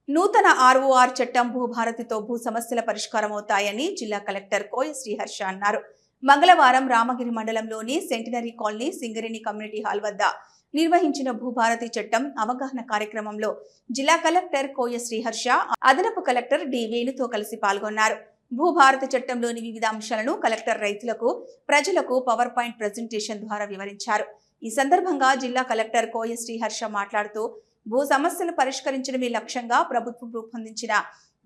నూతన ఆర్ఓఆర్ చట్టం భూభారతితో భూ సమస్యల పరిష్కారం అవుతాయని జిల్లా కలెక్టర్ కోయ శ్రీహర్ష అన్నారు. మంగళవారం రామగిరి మండలంలోని centenary colony Singareni community hall వద్ద నిర్వహించిన భూభారతి చట్టం అవగాహన కార్యక్రమంలో జిల్లా కలెక్టర్ కోయ శ్రీహర్ష, అదనపు కలెక్టర్ డి వేణుతో కలిసి పాల్గొన్నారు. భూభారతి చట్టంలోని వివిధ అంశాలను కలెక్టర్ రైతులకు, ప్రజలకు పవర్ పాయింట్ ప్రెజెంటేషన్ ద్వారా వివరించారు. ఈ సందర్భంగా జిల్లా కలెక్టర్ కోయ శ్రీహర్ష మాట్లాడుతూ, భూ సమస్యలు పరిష్కరించడమే లక్ష్యంగా ప్రభుత్వం రూపొందించిన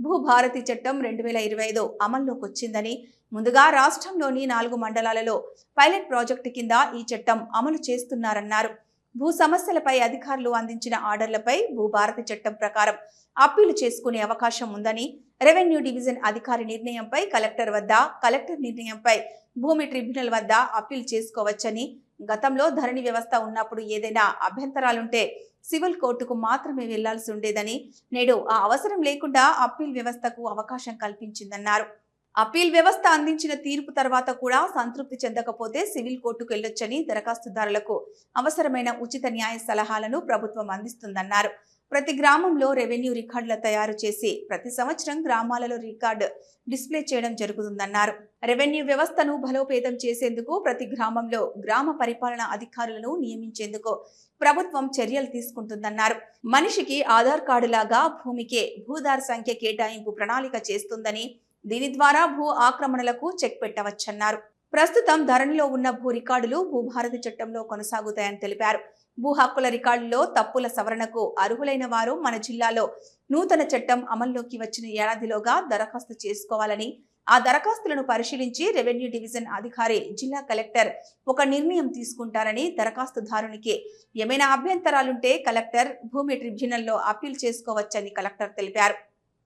భూభారతి చట్టం 2025 అమల్లోకి వచ్చిందని, ముందుగా రాష్ట్రంలోని 4 మండలాలలో పైలట్ ప్రాజెక్టు కింద ఈ చట్టం అమలు చేస్తున్నారన్నారు. భూ సమస్యలపై అధికారులు అందించిన ఆర్డర్లపై భూభారతి చట్టం ప్రకారం అప్పీలు చేసుకునే అవకాశం ఉందని, రెవెన్యూ డివిజన్ అధికారి నిర్ణయంపై కలెక్టర్ వద్ద, కలెక్టర్ నిర్ణయంపై భూమి ట్రిబ్యునల్ వద్ద అప్పీల్ చేసుకోవచ్చని, గతంలో ధరణి వ్యవస్థ ఉన్నప్పుడు ఏదైనా అభ్యంతరాలుంటే సివిల్ కోర్టుకు మాత్రమే వెళ్లాల్సి ఉండేదని, నేడు ఆ అవసరం లేకుండా అప్పీల్ వ్యవస్థకు అవకాశం కల్పించిందన్నారు. అప్పీల్ వ్యవస్థ అందించిన తీర్పు తర్వాత కూడా సంతృప్తి చెందకపోతే సివిల్ కోర్టుకు వెళ్లొచ్చని, దరఖాస్తుదారులకు అవసరమైన ఉచిత న్యాయ సలహాలను ప్రభుత్వం అందిస్తుందన్నారు. ప్రతి గ్రామంలో రెవెన్యూ రికార్డుల తయారు చేసి ప్రతి సంవత్సరం గ్రామాలలో రికార్డు డిస్ప్లే చేయడం జరుగుతుందన్నారు. రెవెన్యూ వ్యవస్థను బలోపేతం చేసేందుకు ప్రతి గ్రామంలో గ్రామ పరిపాలన అధికారులను నియమించేందుకు ప్రభుత్వం చర్యలు తీసుకుంటుందన్నారు. మనిషికి ఆధార్ కార్డు లాగా భూమికే భూదార్ సంఖ్య కేటాయింపు ప్రణాళిక చేస్తుందని, దీని ద్వారా భూ ఆక్రమణలకు చెక్ పెట్టవచ్చన్నారు. ప్రస్తుతం ధరణిలో ఉన్న భూ రికార్డులు భూభారతి చట్టంలో కొనసాగుతాయని తెలిపారు. భూ హక్కుల రికార్డుల్లో తప్పుల సవరణకు అర్హులైన వారు మన జిల్లాలో నూతన చట్టం అమల్లోకి వచ్చిన ఏడాదిలోగా దరఖాస్తు చేసుకోవాలని, ఆ దరఖాస్తులను పరిశీలించి రెవెన్యూ డివిజన్ అధికారి, జిల్లా కలెక్టర్ ఒక నిర్ణయం తీసుకుంటారని, దరఖాస్తుదారునికి ఏమైనా అభ్యంతరాలుంటే కలెక్టర్, భూమి ట్రిబ్యునల్లో అప్పీల్ చేసుకోవచ్చని కలెక్టర్ తెలిపారు.